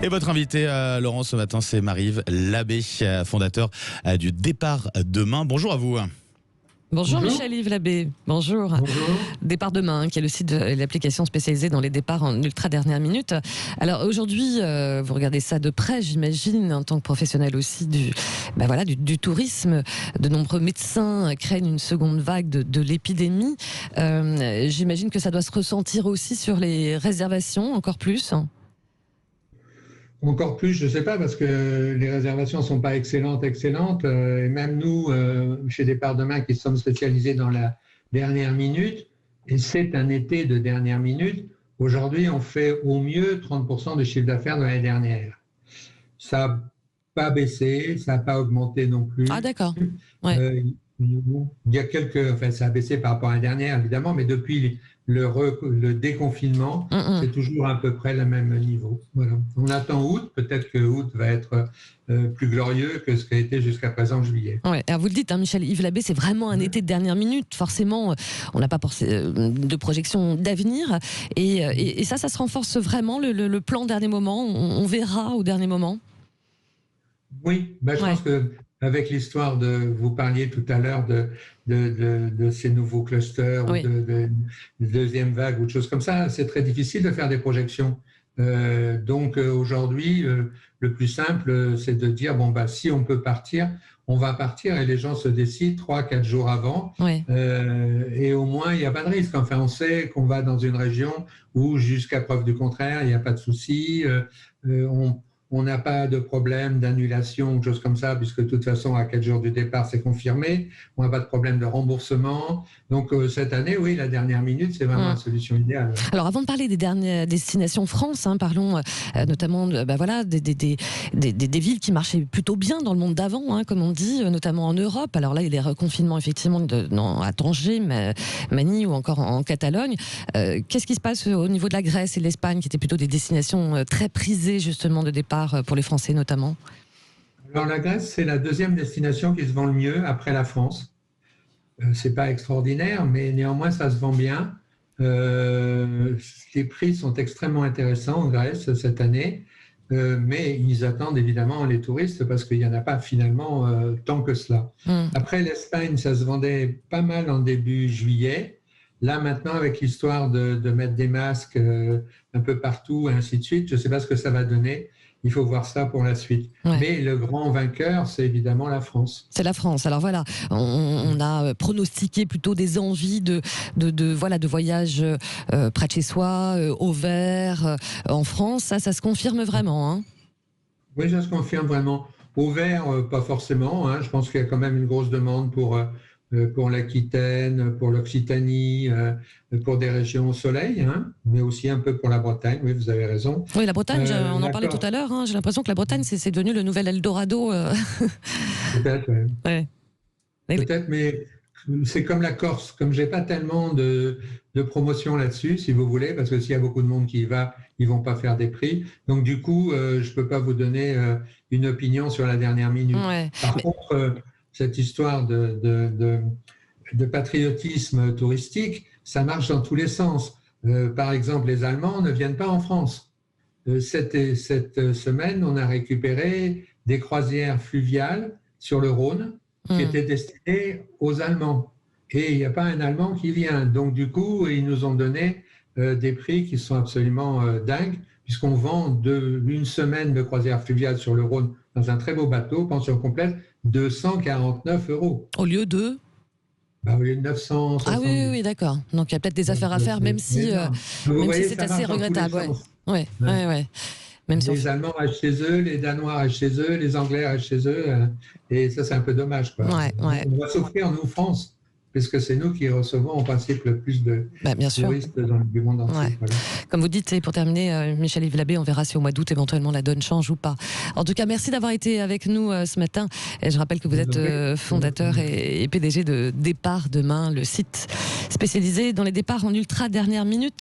Et votre invité, Laurent, ce matin, c'est Marie-Yves Labbé, fondateur du Départ Demain. Bonjour à vous. Bonjour Michel-Yves Labbé, bonjour. Départ Demain, qui est le site de l'application spécialisée dans les départs en ultra dernière minute. Alors aujourd'hui, vous regardez ça de près, j'imagine, en tant que professionnel aussi du tourisme. De nombreux médecins craignent une seconde vague de l'épidémie. J'imagine que ça doit se ressentir aussi sur les réservations, encore plus. Encore plus, je ne sais pas, parce que les réservations ne sont pas excellentes. Et même nous, chez Départ Demain, qui sommes spécialisés dans la dernière minute, et c'est un été de dernière minute, aujourd'hui, on fait au mieux 30% de chiffre d'affaires de l'année dernière. Ça n'a pas baissé, ça n'a pas augmenté non plus. Ah d'accord. Ouais. Il y a ça a baissé par rapport à l'année dernière, évidemment, mais depuis le déconfinement, c'est toujours à peu près le même niveau. Voilà. On attend août, peut-être que août va être plus glorieux que ce qu'a été jusqu'à présent juillet. Ouais. Alors vous le dites, Michel-Yves Labbé, c'est vraiment un été de dernière minute. Forcément, on n'a pas de projection d'avenir. Et ça se renforce vraiment, le plan dernier moment. On verra au dernier moment. Oui, je pense que avec l'histoire vous parliez tout à l'heure de ces nouveaux clusters ou de deuxième vague ou de choses comme ça, c'est très difficile de faire des projections. Donc aujourd'hui, le plus simple, c'est de dire, si on peut partir, on va partir, et les gens se décident 3-4 jours avant. Et au moins, il n'y a pas de risque. Enfin, on sait qu'on va dans une région où, jusqu'à preuve du contraire, il n'y a pas de souci. On n'a pas de problème d'annulation ou de choses comme ça, puisque de toute façon, à 4 jours du départ, c'est confirmé. On n'a pas de problème de remboursement. Donc, cette année, oui, la dernière minute, c'est vraiment la solution idéale. Alors, avant de parler des dernières destinations France, parlons notamment des villes qui marchaient plutôt bien dans le monde d'avant, comme on dit, notamment en Europe. Alors là, il y a des reconfinements, effectivement, à Tanger, Manille ou encore en Catalogne. Qu'est-ce qui se passe au niveau de la Grèce et de l'Espagne, qui étaient plutôt des destinations très prisées, justement, de départ pour les Français notamment? Alors la Grèce, c'est la deuxième destination qui se vend le mieux après la France. C'est pas extraordinaire, mais néanmoins ça se vend bien. Les prix sont extrêmement intéressants en Grèce cette année, mais ils attendent évidemment les touristes parce qu'il n'y en a pas finalement tant que cela. Après l'Espagne, ça se vendait pas mal en début juillet. Là maintenant, avec l'histoire de mettre des masques un peu partout et ainsi de suite, je ne sais pas ce que ça va donner. Il faut voir ça pour la suite. Mais le grand vainqueur, c'est évidemment la France. C'est la France. Alors voilà, on a pronostiqué plutôt des envies de voyage près de chez soi, au vert, en France. Ça se confirme vraiment. Oui, ça se confirme vraiment. Au vert, pas forcément. Je pense qu'il y a quand même une grosse demande pour l'Aquitaine, pour l'Occitanie, pour des régions au soleil, mais aussi un peu pour la Bretagne. Oui, vous avez raison. Oui, la Bretagne, on en parlait tout à l'heure. J'ai l'impression que la Bretagne, c'est devenu le nouvel Eldorado. Peut-être, oui. Ouais. Peut-être, mais c'est comme la Corse. Comme j'ai pas tellement de promotion là-dessus, si vous voulez, parce que s'il y a beaucoup de monde qui y va, ils vont pas faire des prix. Donc du coup, je peux pas vous donner une opinion sur la dernière minute. Par contre, cette histoire de patriotisme touristique, ça marche dans tous les sens. Par exemple, les Allemands ne viennent pas en France. Cette semaine, on a récupéré des croisières fluviales sur le Rhône qui étaient destinées aux Allemands. Et il n'y a pas un Allemand qui vient. Donc du coup, ils nous ont donné des prix qui sont absolument dingues, puisqu'on vend une semaine de croisière fluviale sur le Rhône dans un très beau bateau, pension complète, 249 €. Au lieu de au lieu de 960. Ah oui, d'accord. Donc il y a peut-être des affaires à faire, même si c'est assez regrettable. Ouais. Même les Allemands restent chez eux, les Danois restent chez eux, les Anglais restent chez eux, et ça c'est un peu dommage. On va s'offrir, nous, France, puisque c'est nous qui recevons en principe le plus de touristes du monde entier. Voilà. Comme vous dites, et pour terminer, Michel-Yves Labbé, on verra si au mois d'août éventuellement la donne change ou pas. En tout cas, merci d'avoir été avec nous ce matin. Et je rappelle que vous êtes fondateur et PDG de Départ Demain, le site spécialisé dans les départs en ultra dernière minute.